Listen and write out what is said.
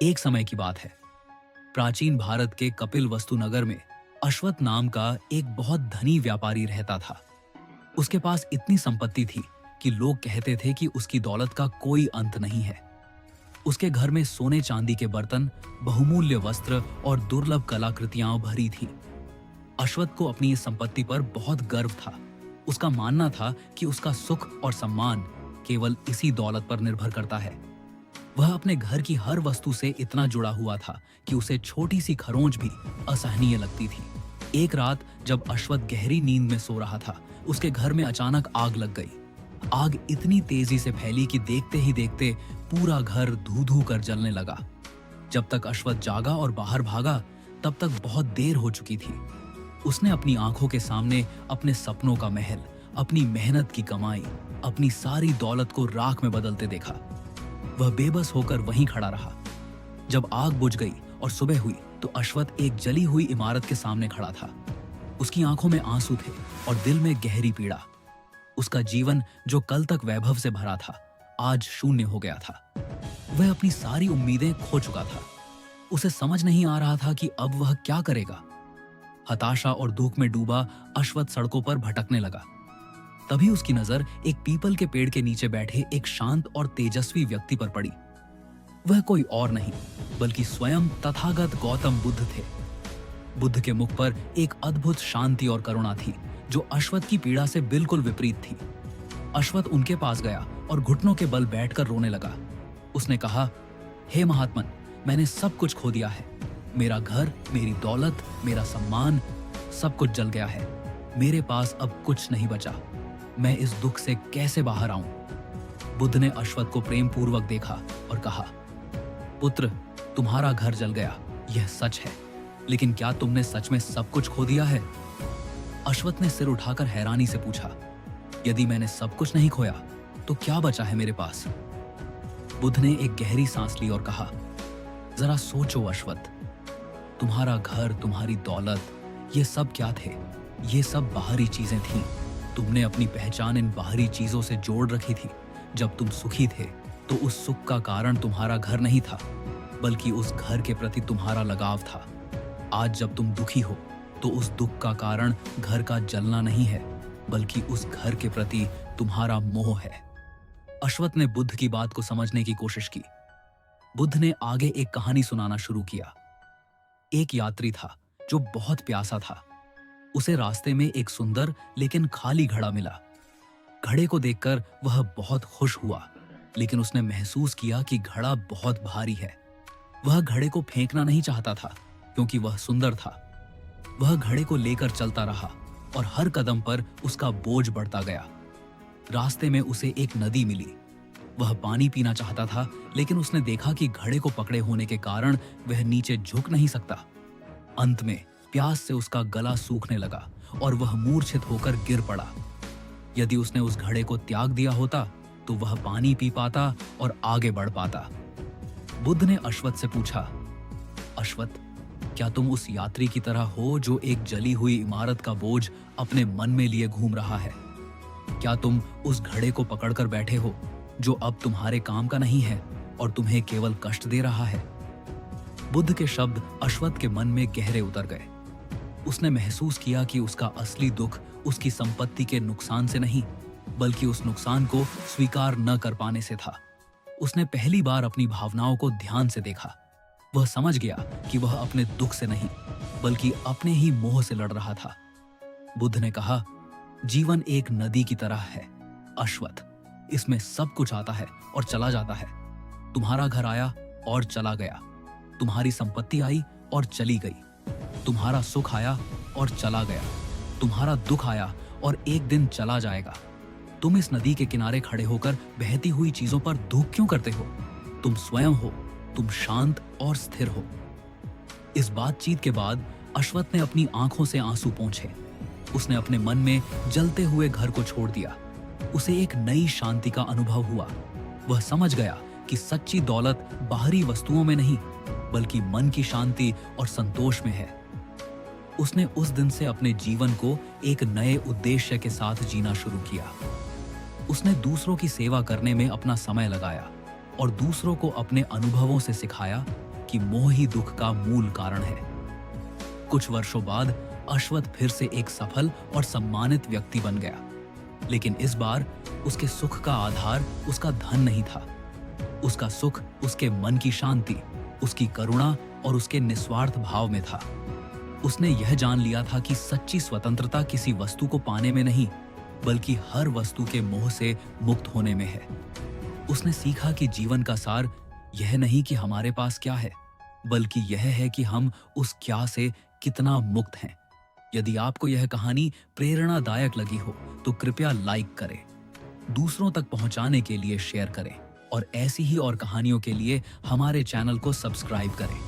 एक समय की बात है। प्राचीन भारत के कपिल वस्तु नगर में अश्वत्थ नाम का एक बहुत धनी व्यापारी रहता था। उसके पास इतनी संपत्ति थी कि लोग कहते थे कि उसकी दौलत का कोई अंत नहीं है। उसके घर में सोने चांदी के बर्तन, बहुमूल्य वस्त्र और दुर्लभ कलाकृतियां भरी थी। अश्वत्थ को अपनी इस संपत्ति पर बहुत गर्व था। उसका मानना था कि उसका सुख और सम्मान केवल इसी दौलत पर निर्भर करता है। वह अपने घर की हर वस्तु से इतना जुड़ा हुआ था कि उसे छोटी सी खरोंच भी असहनीय लगती थी। एक रात जब अश्वत्थ गहरी नींद में सो रहा था, उसके घर में अचानक आग लग गई। आग इतनी तेजी से फैली कि देखते ही देखते पूरा घर धू धू कर जलने लगा। जब तक अश्वत्थ जागा और बाहर भागा, तब तक बहुत देर हो चुकी थी। उसने अपनी आंखों के सामने अपने सपनों का महल, अपनी मेहनत की कमाई, अपनी सारी दौलत को राख में बदलते देखा। वह बेबस होकर वहीं खड़ा रहा। जब आग बुझ गई और सुबह हुई तो अश्वत्थ एक जली हुई इमारत के सामने खड़ा था। उसकी आंखों में आंसू थे और दिल में गहरी पीड़ा। उसका जीवन जो कल तक वैभव से भरा था, आज शून्य हो गया था। वह अपनी सारी उम्मीदें खो चुका था। उसे समझ नहीं आ रहा था कि अब वह क्या करेगा। हताशा और दुख में डूबा अश्वत्थ सड़कों पर भटकने लगा। तभी उसकी नजर एक पीपल के पेड़ के नीचे बैठे एक शांत और तेजस्वी व्यक्ति पर पड़ी। वह कोई और नहीं बल्कि स्वयं तथागत गौतम बुद्ध थे। बुद्ध के मुख पर एक अद्भुत शांति और करुणा थी जो अश्वत्थ की पीड़ा से बिल्कुल विपरीत थी। अश्वत्थ उनके पास गया और घुटनों के बल बैठकर रोने लगा। उसने कहा, हे महात्मन, मैंने सब कुछ खो दिया है। मेरा घर, मेरी दौलत, मेरा सम्मान, सब कुछ जल गया है। मेरे पास अब कुछ नहीं बचा। मैं इस दुख से कैसे बाहर आऊं? बुद्ध ने अश्वत्थ को प्रेम पूर्वक देखा और कहा, पुत्र, तुम्हारा घर जल गया, यह सच है, लेकिन क्या तुमने सच में सब कुछ खो दिया है? अश्वत्थ ने सिर उठाकर हैरानी से पूछा, यदि मैंने सब कुछ नहीं खोया तो क्या बचा है मेरे पास? बुद्ध ने एक गहरी सांस ली और कहा, जरा सोचो अश्वत्थ, तुम्हारा घर, तुम्हारी दौलत, ये सब क्या थे? ये सब बाहरी चीजें थीं। तुमने अपनी पहचान इन बाहरी चीजों से जोड़ रखी थी। जब तुम सुखी थे तो उस सुख का कारण तुम्हारा घर नहीं था, बल्कि उस घर के प्रति तुम्हारा लगाव था। आज जब तुम दुखी हो तो उस दुख का कारण घर का जलना नहीं है, बल्कि उस घर के प्रति तुम्हारा मोह है। अश्वत्थ ने बुद्ध की बात को समझने की कोशिश की। बुद्ध ने आगे एक कहानी सुनाना शुरू किया। एक यात्री था जो बहुत प्यासा था। उसे रास्ते में एक सुंदर लेकिन खाली घड़ा मिला। घड़े को देखकर वह बहुत खुश हुआ, लेकिन उसने महसूस किया कि घड़ा बहुत भारी है। वह घड़े को फेंकना नहीं चाहता था क्योंकि वह सुंदर था। वह घड़े को लेकर चलता रहा और हर कदम पर उसका बोझ बढ़ता गया। रास्ते में उसे एक नदी मिली। वह पानी पीना चाहता था, लेकिन उसने देखा कि घड़े को पकड़े होने के कारण वह नीचे झुक नहीं सकता। अंत में प्यास से उसका गला सूखने लगा और वह मूर्छित होकर गिर पड़ा। यदि उसने उस घड़े को त्याग दिया होता तो वह पानी पी पाता और आगे बढ़ पाता। बुद्ध ने अश्वत्थ से पूछा, अश्वत्थ, क्या तुम उस यात्री की तरह हो जो एक जली हुई इमारत का बोझ अपने मन में लिए घूम रहा है? क्या तुम उस घड़े को पकड़कर बैठे हो जो अब तुम्हारे काम का नहीं है और तुम्हें केवल कष्ट दे रहा है? बुद्ध के शब्द अश्वत्थ के मन में गहरे उतर गए। उसने महसूस किया कि उसका असली दुख उसकी संपत्ति के नुकसान से नहीं, बल्कि उस नुकसान को स्वीकार न कर पाने से था। उसने पहली बार अपनी भावनाओं को ध्यान से देखा। वह समझ गया कि वह अपने दुख से नहीं, बल्कि अपने ही मोह से लड़ रहा था। बुद्ध ने कहा, जीवन एक नदी की तरह है अश्वत्थ। इसमें सब कुछ आता है और चला जाता है। तुम्हारा घर आया और चला गया। तुम्हारी संपत्ति आई और चली गई। तुम्हारा सुख आया और चला गया। तुम्हारा दुख आया और एक दिन चला जाएगा। तुम इस नदी के किनारे खड़े होकर बहती हुई चीजों पर दुख क्यों करते हो? तुम स्वयं हो, तुम शांत और स्थिर हो। इस बातचीत के बाद अश्वत्थ ने अपनी आंखों से आंसू पोंछे। उसने अपने मन में जलते हुए घर को छोड़ दिया। उसे एक नई शांति का अनुभव हुआ। वह समझ गया कि सच्ची दौलत बाहरी वस्तुओं में नहीं, बल्कि मन की शांति और संतोष में है। उसने उस दिन से अपने जीवन को एक नए उद्देश्य के साथ जीना शुरू किया। उसने दूसरों की सेवा करने में अपना समय लगाया और दूसरों को अपने अनुभवों से सिखाया कि मोह ही दुख का मूल कारण है। कुछ वर्षों बाद अश्वत्थ फिर से एक सफल और सम्मानित व्यक्ति बन गया, लेकिन इस बार उसके सुख का आधार उसका धन नहीं था। उसका सुख उसके मन की शांति, उसकी करुणा और उसके निस्वार्थ भाव में था। उसने यह जान लिया था कि सच्ची स्वतंत्रता किसी वस्तु को पाने में नहीं, बल्कि हर वस्तु के मोह से मुक्त होने में है। उसने सीखा कि जीवन का सार यह नहीं कि हमारे पास क्या है, बल्कि यह है कि हम उस क्या से कितना मुक्त हैं। यदि आपको यह कहानी प्रेरणादायक लगी हो तो कृपया लाइक करें, दूसरों तक पहुंचाने के लिए शेयर करें और ऐसी ही और कहानियों के लिए हमारे चैनल को सब्सक्राइब करें।